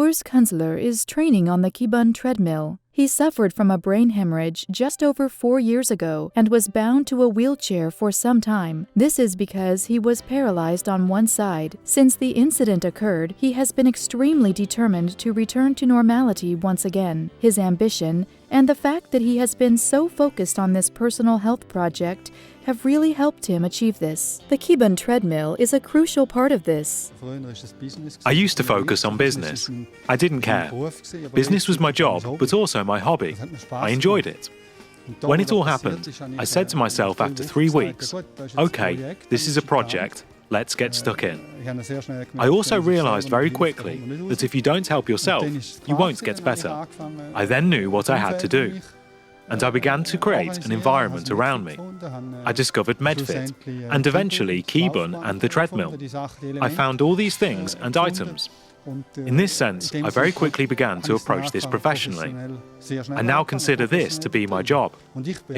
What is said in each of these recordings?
Urs Künzler is training on the Kybun Treadmill. He suffered from a brain hemorrhage just over 4 years ago and was bound to a wheelchair for some time. This is because he was paralyzed on one side. Since the incident occurred, he has been extremely determined to return to normality once again. His ambition and the fact that he has been so focused on this personal health project have really helped him achieve this. The Kybun Treadmill is a crucial part of this. I used to focus on business. I didn't care. Business was my job, but also my hobby. I enjoyed it. When it all happened, I said to myself after 3 weeks, okay, this is a project, let's get stuck in. I also realized very quickly that if you don't help yourself, you won't get better. I then knew what I had to do. And I began to create an environment around me. I discovered MedFit, and eventually Kybun and the treadmill. I found all these things and items. In this sense, I very quickly began to approach this professionally. I now consider this to be my job.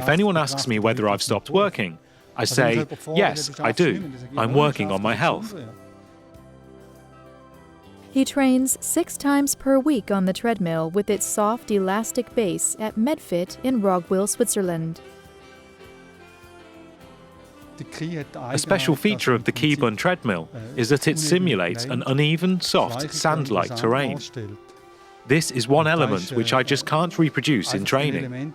If anyone asks me whether I've stopped working, I say, yes, I do. I'm working on my health. He trains 6 times per week on the treadmill with its soft, elastic base at MedFit in Roggwil, Switzerland. A special feature of the Kybun treadmill is that it simulates an uneven, soft, sand-like terrain. This is one element which I just can't reproduce in training.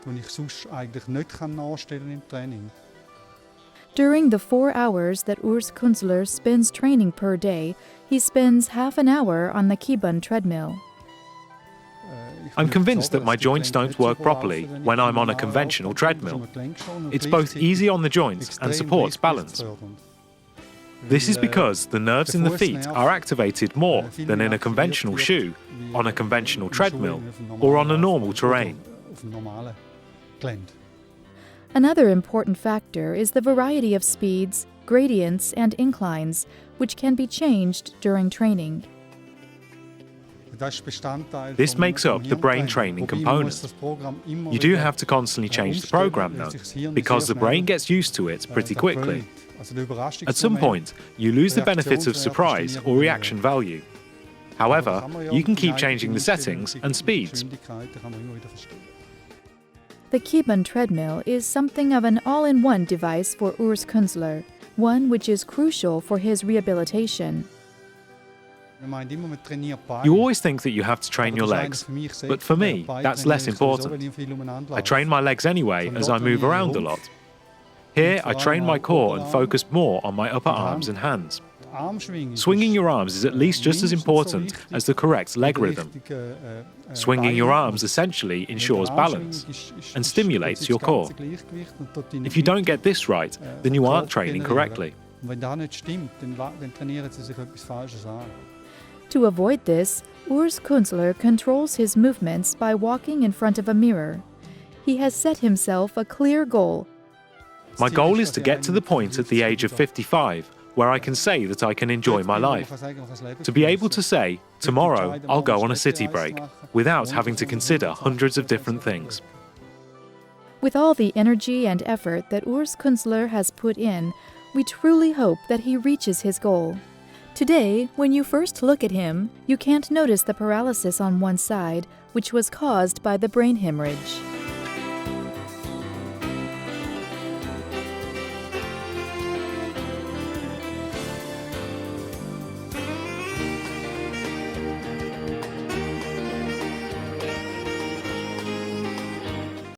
During the 4 hours that Urs Künzler spends training per day, he spends half an hour on the Kybun treadmill. I'm convinced that my joints don't work properly when I'm on a conventional treadmill. It's both easy on the joints and supports balance. This is because the nerves in the feet are activated more than in a conventional shoe, on a conventional treadmill, or on a normal terrain. Another important factor is the variety of speeds, gradients, and inclines, which can be changed during training. This makes up the brain training component. You do have to constantly change the program though, because the brain gets used to it pretty quickly. At some point, you lose the benefits of surprise or reaction value. However, you can keep changing the settings and speeds. The Kybun treadmill is something of an all-in-one device for Urs Künzler, one which is crucial for his rehabilitation. You always think that you have to train your legs, but for me, that's less important. I train my legs anyway as I move around a lot. Here, I train my core and focus more on my upper arms and hands. Swinging your arms is at least just as important as the correct leg rhythm. Swinging your arms essentially ensures balance and stimulates your core. If you don't get this right, then you aren't training correctly. To avoid this, Urs Künzler controls his movements by walking in front of a mirror. He has set himself a clear goal. My goal is to get to the point at the age of 55 where I can say that I can enjoy my life. To be able to say, tomorrow I'll go on a city break, without having to consider hundreds of different things. With all the energy and effort that Urs Künzler has put in, we truly hope that he reaches his goal. Today, when you first look at him, you can't notice the paralysis on one side, which was caused by the brain hemorrhage.